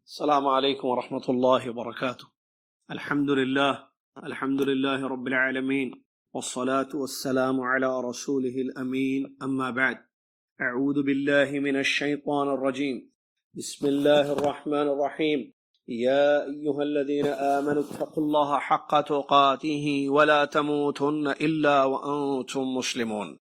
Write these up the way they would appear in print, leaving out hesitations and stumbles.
السلام عليكم ورحمة الله وبركاته. الحمد لله رب العالمين، والصلاة والسلام على رسوله الأمين، أما بعد. أعوذ بالله من الشيطان الرجيم. بسم الله الرحمن الرحيم. يا أيها الذين آمنوا اتقوا الله حق تقاته ولا تموتن إلا وأنتم مسلمون.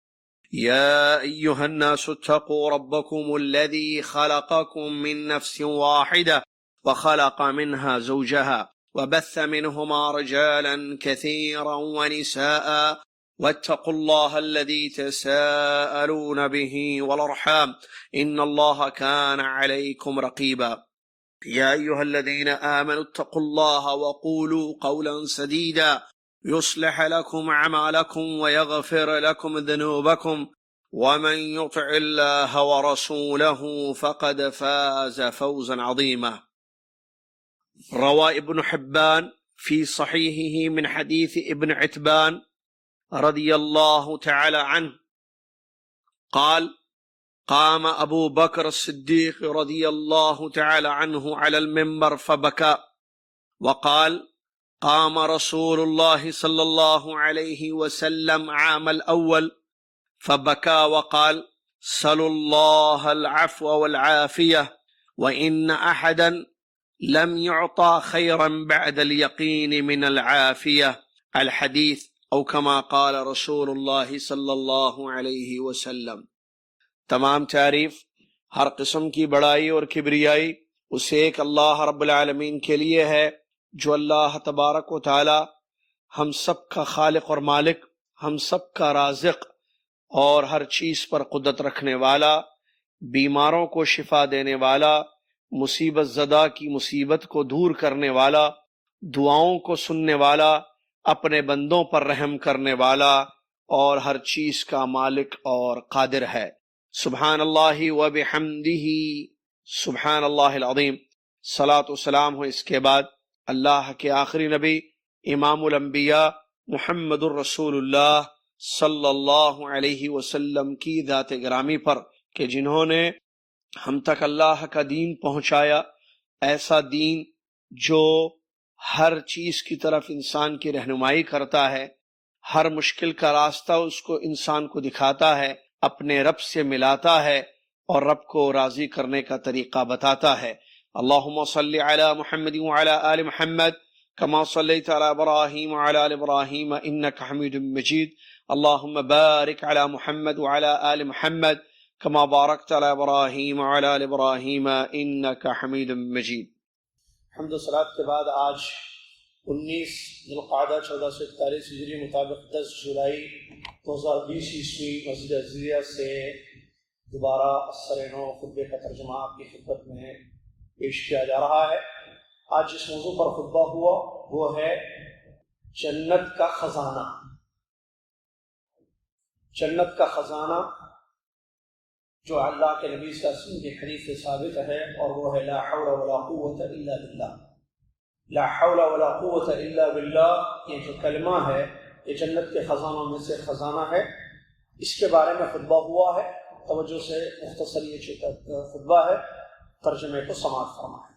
يا أيها الناس اتقوا ربكم الذي خلقكم من نفس واحدة وخلق منها زوجها وبث منهما رجالا كثيرا ونساء واتقوا الله الذي تساءلون به والأرحام إن الله كان عليكم رقيبا. يا أيها الذين آمنوا اتقوا الله وقولوا قولا سديدا يصلح لكم أعمالكم ويغفر لكم ذنوبكم ومن يطع الله ورسوله فقد فاز فوزا عظيما. روى ابن حبان في صحيحه من حديث ابن عتبان رضي الله تعالى عنه قال: قام أبو بكر الصديق رضي الله تعالى عنه على المنبر فبكى وقال: قام رسول الله صلى الله عليه وسلم عام الأول فبكى وقال: سلوا الله العفو والعافية وإن أحدا لم يعطى خيرا بعد اليقين من العافية. الحديث أو كما قال رسول الله صلی اللہ علیہ وسلم۔ تمام تعریف، ہر قسم کی بڑائی اور کبریائی اس ایک اللہ رب العالمین کے لیے ہے، جو اللہ تبارک و تعالی ہم سب کا خالق اور مالک، ہم سب کا رازق اور ہر چیز پر قدرت رکھنے والا، بیماروں کو شفا دینے والا، مصیبت زدہ کی مصیبت کو دور کرنے والا، دعاؤں کو سننے والا، اپنے بندوں پر رحم کرنے والا اور ہر چیز کا مالک اور قادر ہے۔ سبحان اللہ و بحمدہ سبحان اللہ العظیم۔ صلاۃ و سلام ہو اس کے بعد اللہ کے آخری نبی امام الانبیاء محمد الرسول اللہ صلی اللہ علیہ وسلم کی ذات گرامی پر، کہ جنہوں نے ہم تک اللہ کا دین پہنچایا، ایسا دین جو ہر چیز کی طرف انسان کی رہنمائی کرتا ہے، ہر مشکل کا راستہ اس کو انسان کو دکھاتا ہے، اپنے رب سے ملاتا ہے اور رب کو راضی کرنے کا طریقہ بتاتا ہے۔ اللہم صلی علی محمد وعلی آل محمد کما صلیت علی ابراہیم وعلی آل ابراہیم انک حمید مجید۔ اللہم بارک علی محمد وعلی آل محمد کما بارکت علی ابراہیم وعلی آل ابراہیم انک حمید مجید۔ حمد و صلات کے بعد آج 19 ذوالقعدہ 1441 ہجری مطابق 10 جولائی 2020 عیسوی مسجد عزیزیہ سے دوبارہ اثر نو خطبے کا ترجمہ آپ کی خدمت میں پیش کیا جا رہا ہے۔ آج جس موضوع پر خطبہ ہوا وہ ہے جنت کا خزانہ۔ جنت کا خزانہ جو اللہ کے نبی صلی اللہ علیہ وسلم کی حدیث سے ثابت ہے، اور وہ ہے لا حول ولا قوت الا باللہ۔ لا حول ولا قوت الا باللہ، یہ جو کلمہ ہے یہ جنت کے خزانوں میں سے خزانہ ہے۔ اس کے بارے میں خطبہ ہوا ہے، توجہ سے مختصر یہ خطبہ ہے، ترجمے کو سماعت فرمائیں۔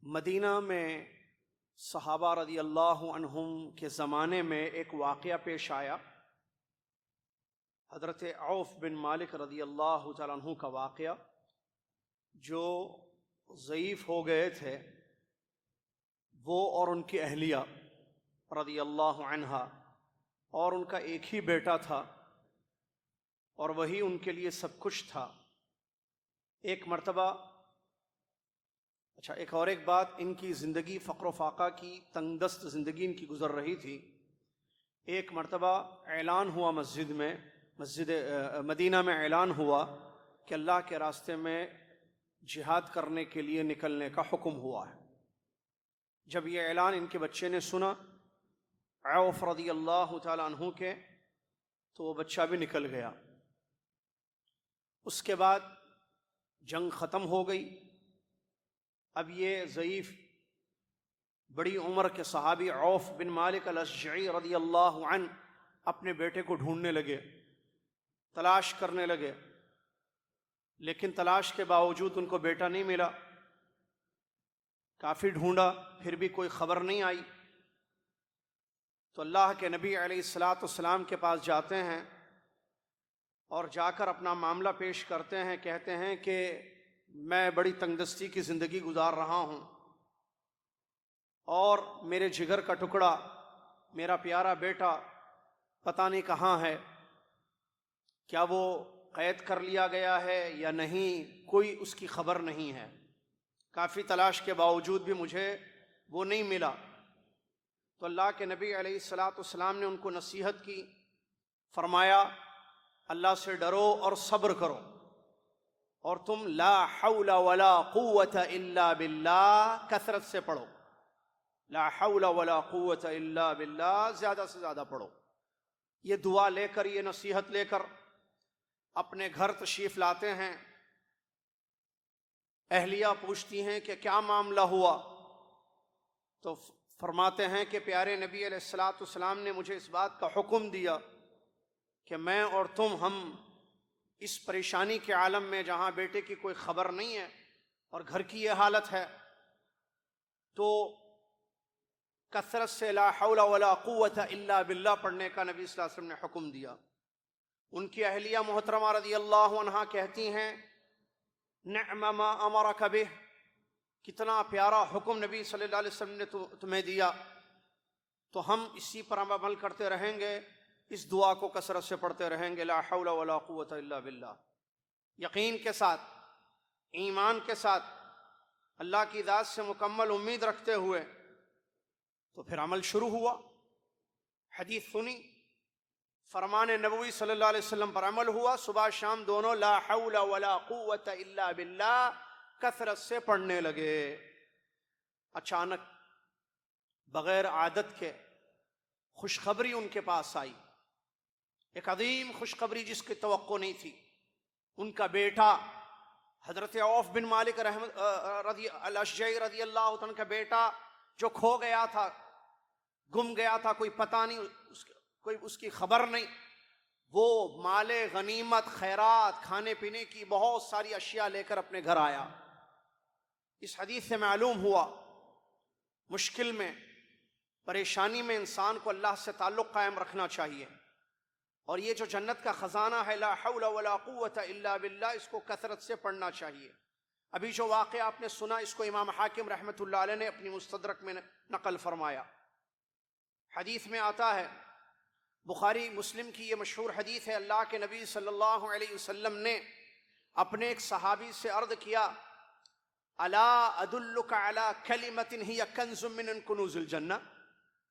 مدینہ میں صحابہ رضی اللہ عنہم کے زمانے میں ایک واقعہ پیش آیا، حضرت عوف بن مالک رضی اللہ تعالیٰ عنہ کا واقعہ، جو ضعیف ہو گئے تھے، وہ اور ان کی اہلیہ رضی اللہ عنہا، اور ان کا ایک ہی بیٹا تھا اور وہی ان کے لیے سب کچھ تھا۔ ایک مرتبہ ایک بات، ان کی زندگی فقر و فاقہ کی تنگ دست زندگی ان کی گزر رہی تھی۔ ایک مرتبہ اعلان ہوا مسجد مدینہ میں اعلان ہوا کہ اللہ کے راستے میں جہاد کرنے کے لیے نکلنے کا حکم ہوا ہے۔ جب یہ اعلان ان کے بچے نے سنا، عوف رضی اللہ تعالیٰ عنہ کے، تو وہ بچہ بھی نکل گیا۔ اس کے بعد جنگ ختم ہو گئی۔ اب یہ ضعیف بڑی عمر کے صحابی عوف بن مالک الاشجعی رضی اللہ عنہ اپنے بیٹے کو ڈھونڈنے لگے، تلاش کرنے لگے، لیکن تلاش کے باوجود ان کو بیٹا نہیں ملا۔ کافی ڈھونڈا پھر بھی کوئی خبر نہیں آئی، تو اللہ کے نبی علیہ الصلاۃ والسلام کے پاس جاتے ہیں اور جا کر اپنا معاملہ پیش کرتے ہیں، کہتے ہیں کہ میں بڑی تنگ دستی کی زندگی گزار رہا ہوں اور میرے جگر کا ٹکڑا میرا پیارا بیٹا پتہ نہیں کہاں ہے، کیا وہ قید کر لیا گیا ہے یا نہیں، کوئی اس کی خبر نہیں ہے، کافی تلاش کے باوجود بھی مجھے وہ نہیں ملا۔ تو اللہ کے نبی علیہ الصلاۃ والسلام نے ان کو نصیحت کی، فرمایا اللہ سے ڈرو اور صبر کرو، اور تم لا حول ولا قوت الا باللہ کثرت سے پڑھو، لا حول ولا قوت الا باللہ زیادہ سے زیادہ پڑھو۔ یہ دعا لے کر، یہ نصیحت لے کر اپنے گھر تشریف لاتے ہیں۔ اہلیہ پوچھتی ہیں کہ کیا معاملہ ہوا؟ تو فرماتے ہیں کہ پیارے نبی علیہ الصلاۃ والسلام نے مجھے اس بات کا حکم دیا کہ میں اور تم ہم اس پریشانی کے عالم میں جہاں بیٹے کی کوئی خبر نہیں ہے اور گھر کی یہ حالت ہے، تو کثرت سے لا حول ولا قوت الا باللہ پڑھنے کا نبی صلی اللہ علیہ وسلم نے حکم دیا۔ ان کی اہلیہ محترمہ رضی اللہ عنہا کہتی ہیں نعم ما امرک بہ، کتنا پیارا حکم نبی صلی اللہ علیہ وسلم نے تمہیں دیا، تو ہم اسی پر عمل کرتے رہیں گے، اس دعا کو کثرت سے پڑھتے رہیں گے، لا حول ولا قوت الا باللہ، یقین کے ساتھ، ایمان کے ساتھ، اللہ کی ذات سے مکمل امید رکھتے ہوئے۔ تو پھر عمل شروع ہوا، حدیث سنی، فرمان نبوی صلی اللہ علیہ وسلم پر عمل ہوا، صبح شام دونوں لا حول ولا قوت الا باللہ کثرت سے پڑھنے لگے۔ اچانک بغیر عادت کے خوشخبری ان کے پاس آئی، ایک عظیم خوشخبری جس کی توقع نہیں تھی۔ ان کا بیٹا حضرت عوف بن مالک الاشجعی رضی اللہ عنہ کا بیٹا جو کھو گیا تھا، گم گیا تھا، کوئی پتہ نہیں، کوئی اس کی خبر نہیں، وہ مال غنیمت، خیرات، کھانے پینے کی بہت ساری اشیاء لے کر اپنے گھر آیا۔ اس حدیث سے معلوم ہوا مشکل میں، پریشانی میں انسان کو اللہ سے تعلق قائم رکھنا چاہیے، اور یہ جو جنت کا خزانہ ہے لا حول ولا قوت الا باللہ، اس کو کثرت سے پڑھنا چاہیے۔ ابھی جو واقعہ آپ نے سنا، اس کو امام حاکم رحمۃ اللہ علیہ نے اپنی مستدرک میں نقل فرمایا۔ حدیث میں آتا ہے، بخاری مسلم کی یہ مشہور حدیث ہے، اللہ کے نبی صلی اللہ علیہ وسلم نے اپنے ایک صحابی سے عرض کیا الا ادلک علی کلمۃ ہی کنز من کنوز الجنہ،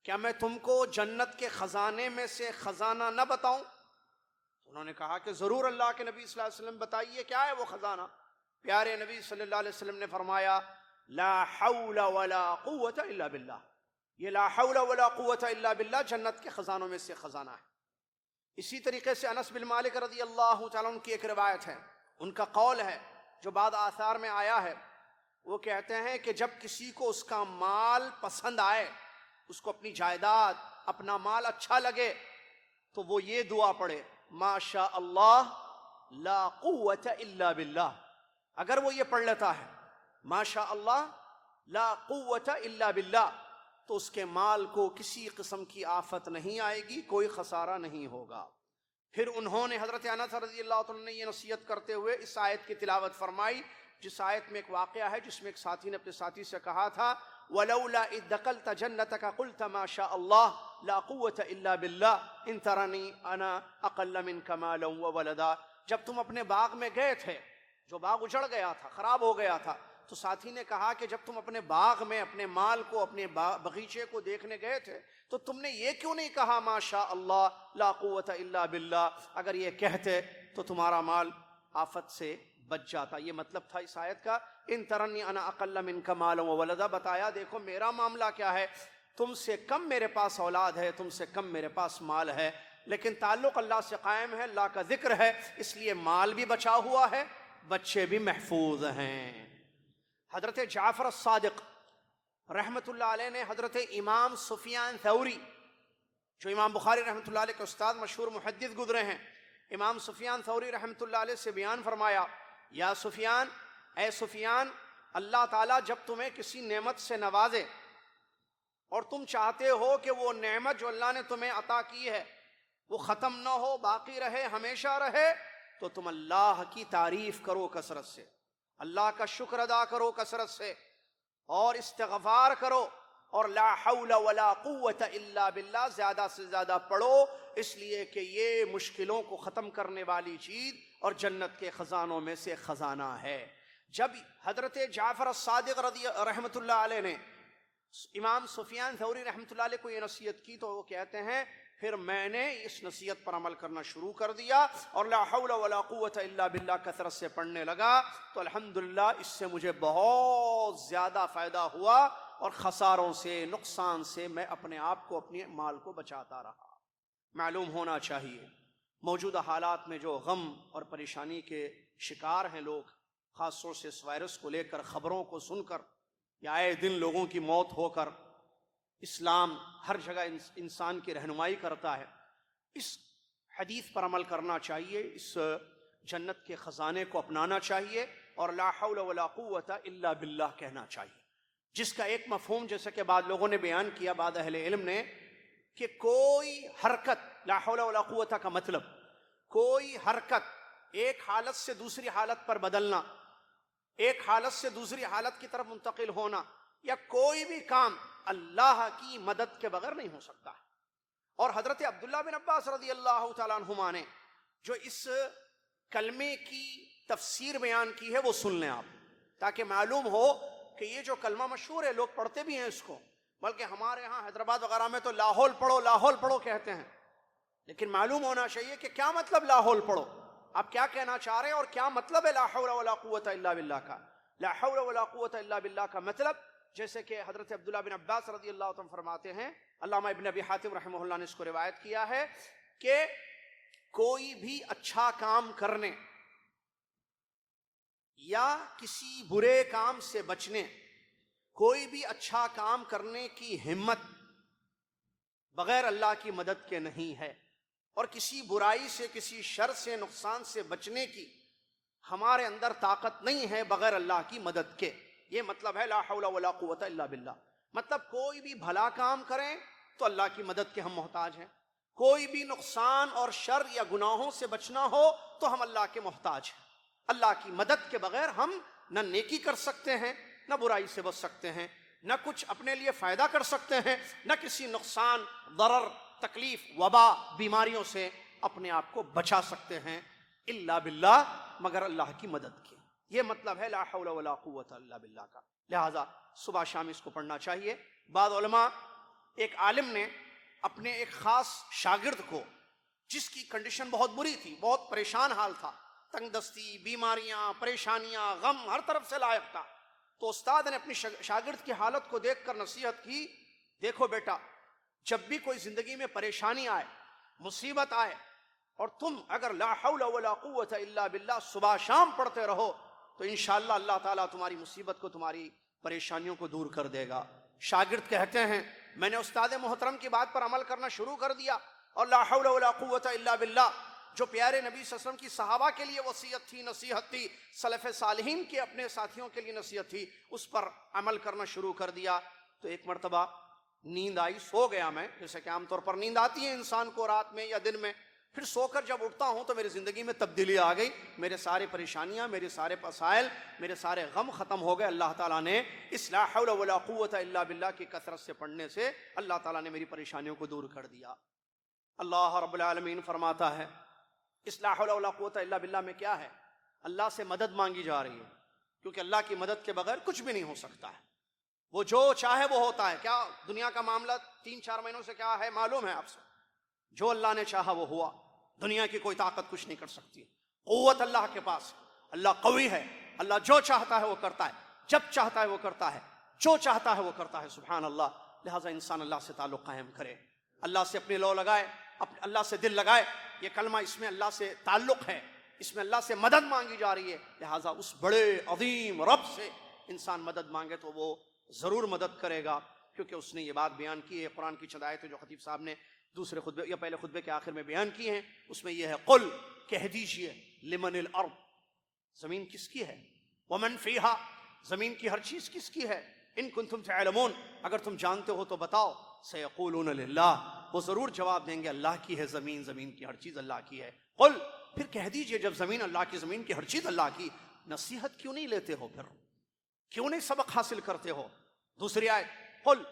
کیا میں تم کو جنت کے خزانے میں سے خزانہ نہ بتاؤں؟ انہوں نے کہا کہ ضرور اللہ کے نبی صلی اللہ علیہ وسلم بتائیے کیا ہے وہ خزانہ۔ پیارے نبی صلی اللہ علیہ وسلم نے فرمایا لا حول ولا قوت الا باللہ، یہ لا حول ولا قوت الا باللہ جنت کے خزانوں میں سے خزانہ ہے۔ اسی طریقے سے انس بن مالک رضی اللہ تعالیٰ عنہ کی ایک روایت ہے، ان کا قول ہے جو بعض آثار میں آیا ہے، وہ کہتے ہیں کہ جب کسی کو اس کا مال پسند آئے، اس کو اپنی جائیداد، اپنا مال اچھا لگے، تو وہ یہ دعا پڑھے ما شاء اللہ لا قوت الا باللہ۔ اگر وہ یہ پڑھ لیتا ہے ما شاء اللہ لا قوت الا باللہ، تو اس کے مال کو کسی قسم کی آفت نہیں آئے گی، کوئی خسارہ نہیں ہوگا۔ پھر انہوں نے حضرت انس رضی اللہ عنہ نے یہ نصیحت کرتے ہوئے اس آیت کی تلاوت فرمائی، جس آیت میں ایک واقعہ ہے جس میں ایک ساتھی نے اپنے ساتھی سے کہا تھا وَلَوْلَا إِذْ دَخَلْتَ جَنَّتَكَ قُلْتَ مَا شَاءَ اللَّهُ لَا قُوَّةَ إِلَّا بِاللَّهِ إِن تَرَنِي أَنَا أَقَلَّ مِنْكَ مَالًا وَوَلَدًا۔ جب تم اپنے باغ میں گئے تھے، جو باغ اجڑ گیا تھا، خراب ہو گیا تھا، تو ساتھی نے کہا کہ جب تم اپنے باغ میں اپنے مال کو، اپنے بغیچے کو دیکھنے گئے تھے، تو تم نے یہ کیوں نہیں کہا ما شاء اللہ لا قوت الا باللہ؟ اگر یہ کہتے تو تمہارا مال آفت سے بچ جاتا۔ یہ مطلب تھا اس آیت کا ان ترنی انا اقل منک مالا وولدا، بتایا دیکھو میرا معاملہ کیا ہے، تم سے کم میرے پاس اولاد ہے، تم سے کم میرے پاس مال ہے، لیکن تعلق اللہ سے قائم ہے، اللہ کا ذکر ہے، اس لیے مال بھی بچا ہوا ہے، بچے بھی محفوظ ہیں۔ حضرت جعفر الصادق رحمت اللہ علیہ نے حضرت امام سفیان ثوری، جو امام بخاری رحمت اللہ علیہ کے استاد مشہور محدث گزرے ہیں، امام سفیان ثوری رحمت اللہ علیہ سے بیان فرمایا یا سفیان، اے سفیان، اللہ تعالیٰ جب تمہیں کسی نعمت سے نوازے اور تم چاہتے ہو کہ وہ نعمت جو اللہ نے تمہیں عطا کی ہے وہ ختم نہ ہو، باقی رہے، ہمیشہ رہے، تو تم اللہ کی تعریف کرو کثرت سے، اللہ کا شکر ادا کرو کثرت سے، اور استغفار کرو، اور لا حول ولا قوت الا باللہ زیادہ سے زیادہ پڑھو، اس لیے کہ یہ مشکلوں کو ختم کرنے والی چیز اور جنت کے خزانوں میں سے خزانہ ہے۔ جب حضرت جعفر الصادق رحمۃ اللہ علیہ نے امام سفیان ثوری رحمۃ اللہ علیہ کو یہ نصیحت کی تو وہ کہتے ہیں پھر میں نے اس نصیحت پر عمل کرنا شروع کر دیا اور لا حول ولا قوت الا باللہ کثرت سے پڑھنے لگا، تو الحمدللہ اس سے مجھے بہت زیادہ فائدہ ہوا اور خساروں سے، نقصان سے میں اپنے آپ کو، اپنے مال کو بچاتا رہا۔ معلوم ہونا چاہیے موجودہ حالات میں جو غم اور پریشانی کے شکار ہیں لوگ، خاص طور سے اس وائرس کو لے کر خبروں کو سن کر یا آئے دن لوگوں کی موت ہو کر، اسلام ہر جگہ انسان کی رہنمائی کرتا ہے، اس حدیث پر عمل کرنا چاہیے، اس جنت کے خزانے کو اپنانا چاہیے اور لا حول ولا قوت الا باللہ کہنا چاہیے، جس کا ایک مفہوم جیسا کہ بعض لوگوں نے بیان کیا، بعض اہل علم نے، کہ کوئی حرکت، لا حول ولا قوت کا مطلب کوئی حرکت ایک حالت سے دوسری حالت پر بدلنا، ایک حالت سے دوسری حالت کی طرف منتقل ہونا، یا کوئی بھی کام اللہ کی مدد کے بغیر نہیں ہو سکتا۔ اور حضرت عبداللہ بن عباس رضی اللہ تعالیٰ عنہما نے جو اس کلمے کی تفسیر بیان کی ہے وہ سن لیں آپ، تاکہ معلوم ہو کہ یہ جو کلمہ مشہور ہے، لوگ پڑھتے بھی ہیں اس کو، بلکہ ہمارے ہاں حیدرآباد وغیرہ میں تو لاہور پڑھو لاہور پڑھو کہتے ہیں، لیکن معلوم ہونا چاہیے کہ کیا مطلب لاہور پڑھو، آپ کیا کہنا چاہ رہے ہیں اور کیا مطلب ہے لا حول ولا قوت الا باللہ کا۔ لا حول ولا قوت الا باللہ کا مطلب جیسے کہ حضرت عبداللہ بن عباس رضی اللہ عنہ فرماتے ہیں، علامہ ابن ابی حاتم رحمہ اللہ نے اس کو روایت کیا ہے کہ کوئی بھی اچھا کام کرنے یا کسی برے کام سے بچنے، کوئی بھی اچھا کام کرنے کی ہمت بغیر اللہ کی مدد کے نہیں ہے، اور کسی برائی سے، کسی شر سے، نقصان سے بچنے کی ہمارے اندر طاقت نہیں ہے بغیر اللہ کی مدد کے۔ یہ مطلب ہے لا حول ولا قوت الا باللہ۔ مطلب کوئی بھی بھلا کام کریں تو اللہ کی مدد کے ہم محتاج ہیں، کوئی بھی نقصان اور شر یا گناہوں سے بچنا ہو تو ہم اللہ کے محتاج ہیں۔ اللہ کی مدد کے بغیر ہم نہ نیکی کر سکتے ہیں، نہ برائی سے بچ سکتے ہیں، نہ کچھ اپنے لیے فائدہ کر سکتے ہیں، نہ کسی نقصان، ضرر، تکلیف، وبا، بیماریوں سے اپنے آپ کو بچا سکتے ہیں الا باللہ، مگر اللہ کی مدد کے۔ یہ مطلب ہے لا حول ولا قوت الا باللہ کا۔ لہٰذا صبح شام اس کو پڑھنا چاہیے۔ بعض علماء، ایک عالم نے اپنے ایک خاص شاگرد کو، جس کی کنڈیشن بہت بری تھی، بہت پریشان حال تھا، تنگ دستی، بیماریاں، پریشانیاں، غم ہر طرف سے لاحق تھا، تو استاد نے اپنی شاگرد کی حالت کو دیکھ کر نصیحت کی، دیکھو بیٹا، جب بھی کوئی زندگی میں پریشانی آئے، مصیبت آئے، اور تم اگر لا حول ولا قوت الا باللہ صبح شام پڑھتے رہو تو انشاءاللہ اللہ تعالیٰ تمہاری مصیبت کو، تمہاری پریشانیوں کو دور کر دے گا۔ شاگرد کہتے ہیں میں نے استاد محترم کی بات پر عمل کرنا شروع کر دیا، اور لا حول ولا قوت الا باللہ جو پیارے نبی صلی اللہ علیہ وسلم کی صحابہ کے لیے وصیت تھی، نصیحت تھی، سلف صالحین کے اپنے ساتھیوں کے لیے نصیحت تھی، اس پر عمل کرنا شروع کر دیا۔ تو ایک مرتبہ نیند آئی، سو گیا میں، جیسے کہ عام طور پر نیند آتی ہے انسان کو رات میں یا دن میں، پھر سو کر جب اٹھتا ہوں تو میری زندگی میں تبدیلی آ گئی، میرے سارے پریشانیاں، میرے سارے مسائل، میرے سارے غم ختم ہو گئے۔ اللہ تعالیٰ نے اس لا حول ولا قوت الا باللہ کی کثرت سے پڑھنے سے اللہ تعالیٰ نے میری پریشانیوں کو دور کر دیا۔ اللہ رب العالمین فرماتا ہے اس لا حول ولا قوت الا باللہ میں کیا ہے؟ اللہ سے مدد مانگی جا رہی ہے، کیونکہ اللہ کی مدد کے بغیر کچھ بھی نہیں ہو سکتا ہے، وہ جو چاہے وہ ہوتا ہے۔ کیا دنیا کا معاملہ 3-4 مہینوں سے کیا ہے معلوم ہے آپ سے، جو اللہ نے چاہا وہ ہوا، دنیا کی کوئی طاقت کچھ نہیں کر سکتی، قوت اللہ کے پاس ہے، اللہ قوی ہے، اللہ جو چاہتا ہے وہ کرتا ہے، جب چاہتا ہے وہ کرتا ہے، جو چاہتا ہے وہ کرتا ہے، سبحان اللہ۔ لہٰذا انسان اللہ سے تعلق قائم کرے، اللہ سے اپنی لو لگائے، اللہ سے دل لگائے۔ یہ کلمہ اس میں اللہ سے تعلق ہے، اس میں اللہ سے مدد مانگی جا رہی ہے، لہٰذا اس بڑے عظیم رب سے انسان مدد مانگے تو وہ ضرور مدد کرے گا، کیونکہ اس نے یہ بات بیان کی ہے۔ قرآن کی چند آیتیں جو خطیب صاحب نے دوسرے خطبے یا پہلے خطبے کے آخر میں بیان کی ہیں، اس میں یہ ہے قل، کہہ دیجئے، لمن الارض، زمین کس کی ہے، ومن فیہا، زمین کی ہر چیز کس کی ہے؟ ان کنتم تعلمون، اگر تم جانتے ہو تو بتاؤ. سیقولون للہ، وہ ضرور جواب دیں گے اللہ کی ہے زمین، زمین کی ہر چیز اللہ کی ہے. قل، پھر کہہ دیجئے جب زمین اللہ کی، زمین کی ہر چیز اللہ کی، نصیحت کیوں نہیں لیتے ہو؟ پھر کیوں نہیں سبق حاصل کرتے ہو؟ دوسری آیت، قل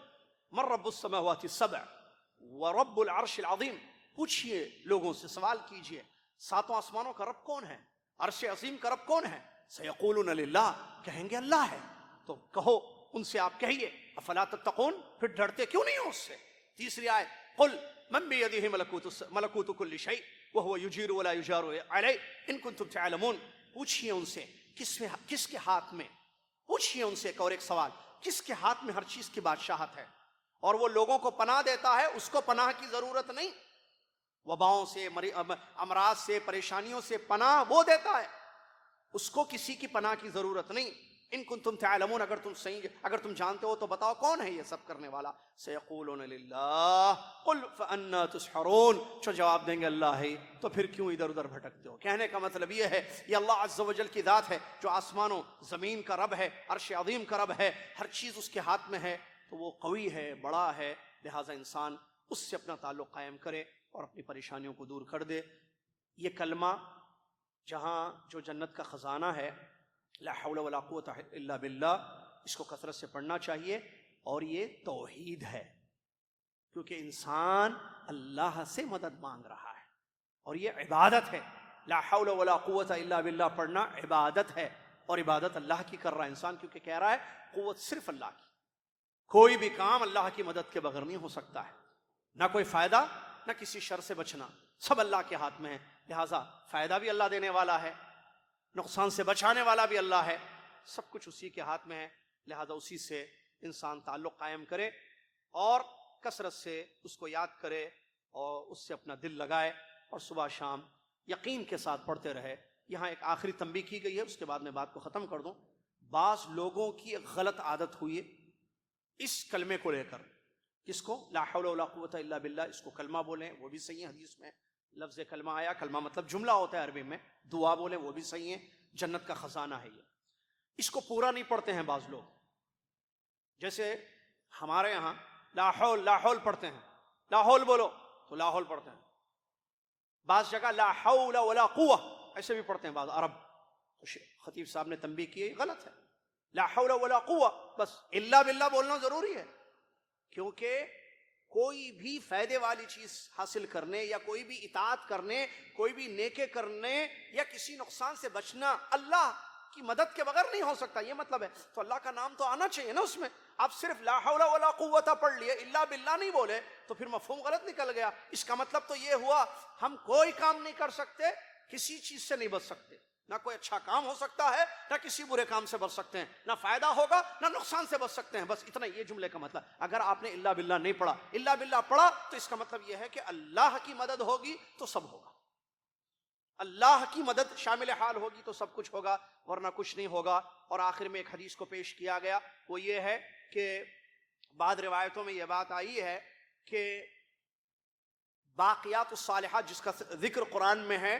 من رب السماوات السبع ورب العرش العظیم، پوچھئے لوگوں سے، سوال کیجئے ساتوں آسمانوں کا رب کون ہے، عرش عظیم کا رب کون ہے؟ سیقولون للہ، کہیں گے اللہ ہے. تو کہو ان سے، آپ کہیے افلا تتقون، پھر ڈرتے کیوں نہیں ہو اس سے؟ تیسری آیت، قل من بیدہ ملکوت کل شیء وہو یجیر ولا یجار علیہ ان کنتم تعلمون، پوچھئے ان سے کس کے ہاتھ میں، پوچھئے ان سے اور ایک سوال، کس کے ہاتھ میں ہر چیز کی بادشاہت ہے، اور وہ لوگوں کو پناہ دیتا ہے، اس کو پناہ کی ضرورت نہیں. وباؤں سے، امراض سے، پریشانیوں سے پناہ وہ دیتا ہے، اس کو کسی کی پناہ کی ضرورت نہیں. ان کنتم تعلمون، اگر تم جانتے ہو تو بتاؤ کون ہے یہ سب کرنے والا؟ سیقولون للہ قل فانا تسحرون، جو جواب دیں گے اللہ ہے، تو پھر کیوں ادھر ادھر بھٹکتے ہو؟ کہنے کا مطلب یہ ہے یہ اللہ عز و جل کی ذات ہے جو آسمانوں زمین کا رب ہے، عرش عظیم کا رب ہے، ہر چیز اس کے ہاتھ میں ہے، تو وہ قوی ہے، بڑا ہے، لہٰذا انسان اس سے اپنا تعلق قائم کرے اور اپنی پریشانیوں کو دور کر دے. یہ کلمہ جہاں جو جنت کا خزانہ ہے، لا حول ولا قوت الا باللہ، اس کو کثرت سے پڑھنا چاہیے. اور یہ توحید ہے، کیونکہ انسان اللہ سے مدد مانگ رہا ہے، اور یہ عبادت ہے. لا حول ولا قوت الا باللہ پڑھنا عبادت ہے، اور عبادت اللہ کی کر رہا ہے انسان، کیونکہ کہہ رہا ہے قوت صرف اللہ کی، کوئی بھی کام اللہ کی مدد کے بغیر نہیں ہو سکتا ہے، نہ کوئی فائدہ نہ کسی شر سے بچنا، سب اللہ کے ہاتھ میں ہے. لہٰذا فائدہ بھی اللہ دینے والا ہے، نقصان سے بچانے والا بھی اللہ ہے، سب کچھ اسی کے ہاتھ میں ہے. لہذا اسی سے انسان تعلق قائم کرے اور کثرت سے اس کو یاد کرے اور اس سے اپنا دل لگائے، اور صبح شام یقین کے ساتھ پڑھتے رہے. یہاں ایک آخری تنبیہ کی گئی ہے، اس کے بعد میں بات کو ختم کر دوں. بعض لوگوں کی ایک غلط عادت ہوئی ہے اس کلمے کو لے کر، کس کو؟ لا حول ولا قوت الا باللہ، اس کو کلمہ بولیں، وہ بھی صحیح ہے، حدیث میں لفظ کلمہ آیا، کلمہ مطلب جملہ ہوتا ہے عربی میں، دعا بولیں وہ بھی صحیح ہے، جنت کا خزانہ ہے یہ. اس کو پورا نہیں پڑھتے ہیں بعض لوگ، جیسے ہمارے یہاں لا حول لا حول پڑھتے ہیں، لا حول بولو تو لا حول پڑھتے ہیں. بعض جگہ لا حول ولا قوہ ایسے بھی پڑھتے ہیں بعض عرب. خطیب صاحب نے تنبیہ کی ہے غلط ہے، لا حول ولا قوہ بس الا باللہ بولنا ضروری ہے، کیونکہ کوئی بھی فائدے والی چیز حاصل کرنے یا کوئی بھی اطاعت کرنے، کوئی بھی نیکے کرنے یا کسی نقصان سے بچنا اللہ کی مدد کے بغیر نہیں ہو سکتا، یہ مطلب ہے. تو اللہ کا نام تو آنا چاہیے نا اس میں. آپ صرف لا حول ولا قوت پڑھ لیے، الا باللہ نہیں بولے، تو پھر مفہوم غلط نکل گیا. اس کا مطلب تو یہ ہوا ہم کوئی کام نہیں کر سکتے، کسی چیز سے نہیں بچ سکتے، نہ کوئی اچھا کام ہو سکتا ہے، نہ کسی برے کام سے بچ سکتے ہیں، نہ فائدہ ہوگا نہ نقصان سے بچ سکتے ہیں. بس اتنا یہ جملے کا مطلب. اگر آپ نے الا باللہ نہیں پڑھا، الا باللہ پڑھا، تو اس کا مطلب یہ ہے کہ اللہ کی مدد ہوگی تو سب ہوگا، اللہ کی مدد شامل حال ہوگی تو سب کچھ ہوگا، ورنہ کچھ نہیں ہوگا. اور آخر میں ایک حدیث کو پیش کیا گیا، وہ یہ ہے کہ بعض روایتوں میں یہ بات آئی ہے کہ باقیات الصالحات جس کا ذکر قرآن میں ہے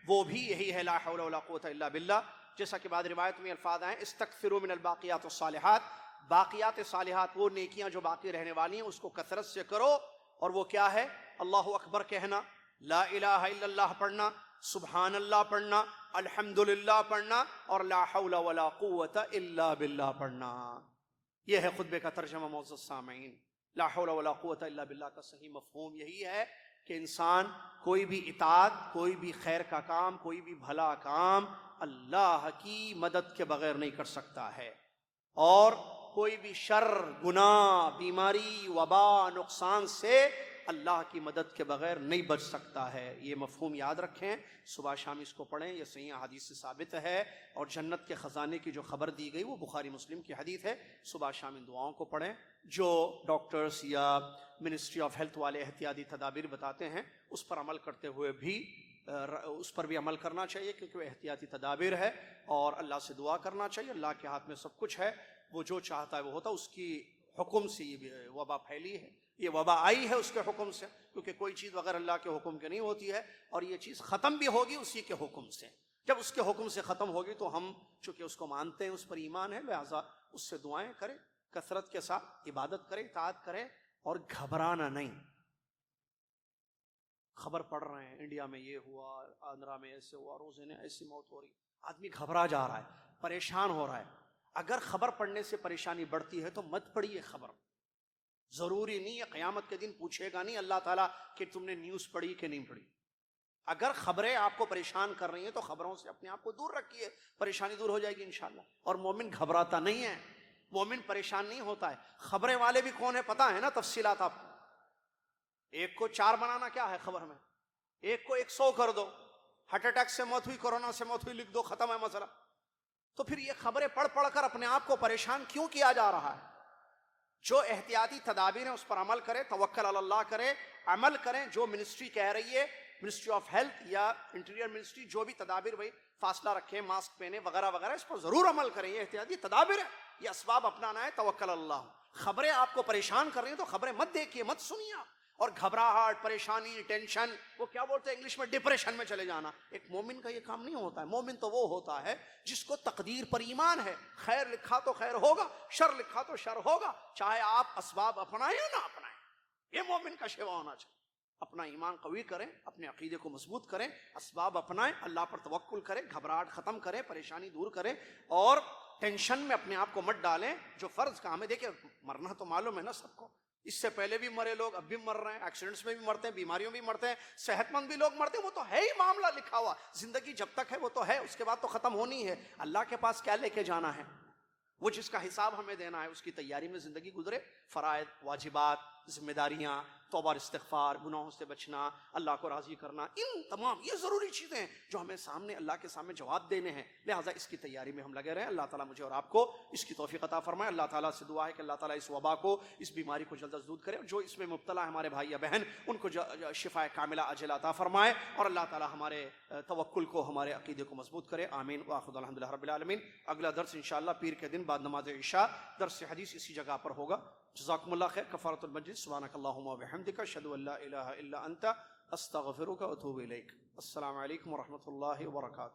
وہ بھی یہی ہے، لا حول ولا قوت الا باللہ. جیسا کہ بعض روایت میں الفاظ ہیں استکثروا من الباقیات الصالحات، باقیات صالحات وہ نیکیاں جو باقی رہنے والی ہیں اس کو کثرت سے کرو. اور وہ کیا ہے؟ اللہ اکبر کہنا، لا الہ الا اللہ پڑھنا، سبحان اللہ پڑھنا، الحمدللہ پڑھنا، اور لا حول ولا قوت الا باللہ پڑھنا. یہ ہے خطبے کا ترجمہ معزز سامعین. لا حول ولا قوت الا باللہ کا صحیح مفہوم یہی ہے کہ انسان کوئی بھی اطاعت، کوئی بھی خیر کا کام، کوئی بھی بھلا کام اللہ کی مدد کے بغیر نہیں کر سکتا ہے، اور کوئی بھی شر، گناہ، بیماری، وبا، نقصان سے اللہ کی مدد کے بغیر نہیں بچ سکتا ہے. یہ مفہوم یاد رکھیں، صبح شام اس کو پڑھیں، یہ صحیح حدیث سے ثابت ہے. اور جنت کے خزانے کی جو خبر دی گئی وہ بخاری مسلم کی حدیث ہے. صبح شام ان دعاؤں کو پڑھیں جو ڈاکٹرز یا منسٹری آف ہیلتھ والے احتیاطی تدابیر بتاتے ہیں، اس پر عمل کرتے ہوئے بھی اس پر بھی عمل کرنا چاہیے، کیونکہ وہ احتیاطی تدابیر ہے. اور اللہ سے دعا کرنا چاہیے، اللہ کے ہاتھ میں سب کچھ ہے، وہ جو چاہتا ہے وہ ہوتا. اس کی حکم سے یہ وبا پھیلی ہے، یہ وبا آئی ہے اس کے حکم سے، کیونکہ کوئی چیز بغیر اللہ کے حکم کے نہیں ہوتی ہے، اور یہ چیز ختم بھی ہوگی اسی کے حکم سے. جب اس کے حکم سے ختم ہوگی تو ہم چونکہ اس کو مانتے ہیں، اس پر ایمان ہے، لہذا اس سے دعائیں کریں، کثرت کے ساتھ عبادت کریں، اطاعت کریں اور گھبرانا نہیں۔ خبر پڑھ رہے ہیں انڈیا میں یہ ہوا، آندھرا میں ایسے ہوا، روزے نے ایسی موت ہو رہی، آدمی گھبرا جا رہا ہے، پریشان ہو رہا ہے۔ اگر خبر پڑھنے سے پریشانی بڑھتی ہے تو مت پڑھیے خبر۔ ضروری نہیں ہے قیامت کے دن پوچھے گا نہیں اللہ تعالیٰ کہ تم نے نیوز پڑھی کہ نہیں پڑھی۔ اگر خبریں آپ کو پریشان کر رہی ہیں تو خبروں سے اپنے آپ کو دور رکھیے، پریشانی دور ہو جائے گی انشاءاللہ۔ اور مومن گھبراتا نہیں ہے، مومن پریشان نہیں ہوتا ہے۔ خبریں والے بھی کون ہے پتہ ہے نا تفصیلات آپ کو۔ ایک کو 4 بنانا کیا ہے خبر میں، ایک کو 100 کر دو، ہارٹ اٹیک سے موت ہوئی، کورونا سے موت ہوئی لکھ دو، ختم ہے مسئلہ۔ تو پھر یہ خبریں پڑھ پڑھ کر اپنے آپ کو پریشان کیوں کیا جا رہا ہے؟ جو احتیاطی تدابیر ہیں اس پر عمل کرے، توکل علی اللہ کرے، عمل کریں جو منسٹری کہہ رہی ہے، منسٹری آف ہیلتھ یا انٹیریئر منسٹری، جو بھی تدابیر بھائی فاصلہ رکھیں، ماسک پہنے وغیرہ وغیرہ، اس پر ضرور عمل کریں۔ یہ احتیاطی تدابیر ہے، یہ اسباب اپنانا ہے، توکل اللہ۔ خبریں آپ کو پریشان کر رہی ہیں تو خبریں مت دیکھیے، مت سنیے آپ۔ اور گھبراہٹ، پریشانی، ٹینشن، وہ کیا بولتے ہیں انگلش میں، ڈپریشن میں چلے جانا، ایک مومن کا یہ کام نہیں ہوتا ہے۔ مومن تو وہ ہوتا ہے جس کو تقدیر پر ایمان ہے، خیر لکھا تو خیر ہوگا، شر لکھا تو شر ہوگا، چاہے آپ اسباب اپنائیں یا نہ اپنائیں۔ یہ مومن کا شیوا ہونا چاہیے۔ اپنا ایمان قوی کریں، اپنے عقیدے کو مضبوط کریں، اسباب اپنائیں، اللہ پر توکل کریں، گھبراہٹ ختم کریں، پریشانی دور کریں، اور ٹینشن میں اپنے آپ کو مت ڈالیں۔ جو فرض کام ہے، دیکھیں مرنا تو معلوم ہے نا سب کو، اس سے پہلے بھی مرے لوگ، اب بھی مر رہے ہیں، ایکسیڈنٹس میں بھی مرتے ہیں، بیماریوں میں بھی مرتے ہیں، صحت مند بھی لوگ مرتے ہیں، وہ تو ہے ہی معاملہ لکھا ہوا۔ زندگی جب تک ہے وہ تو ہے، اس کے بعد تو ختم ہونی ہے۔ اللہ کے پاس کیا لے کے جانا ہے؟ وہ جس کا حساب ہمیں دینا ہے، اس کی تیاری میں زندگی گزرے۔ فرائض، واجبات، ذمہ داریاں، توبہ اور استغفار، گناہوں سے بچنا، اللہ کو راضی کرنا، ان تمام یہ ضروری چیزیں ہیں جو ہمیں سامنے اللہ کے سامنے جواب دینے ہیں، لہٰذا اس کی تیاری میں ہم لگے رہیں۔ اللہ تعالیٰ مجھے اور آپ کو اس کی توفیق عطا فرمائے۔ اللہ تعالیٰ سے دعا ہے کہ اللہ تعالیٰ اس وبا کو، اس بیماری کو جلد از دور کرے، اور جو اس میں مبتلا ہے ہمارے بھائی یا بہن، ان کو شفا کاملہ عاجلہ عطا فرمائے، اور اللہ تعالیٰ ہمارے توکل کو، ہمارے عقیدے کو مضبوط کرے، آمین وآخر الحمدللہ رب العالمین۔ اگلا درس انشاءاللہ پیر کے دن بعد نماز عشاء درس حدیث اسی جگہ پر ہوگا۔ جزاکم اللہ خیر۔ کفارۃ المجلس، سبحانک اللہم وبحمدک، اشہد ان لا الہ الا انت، استغفرک واتوب الیک۔ السلام علیکم ورحمۃ اللہ وبرکاتہ۔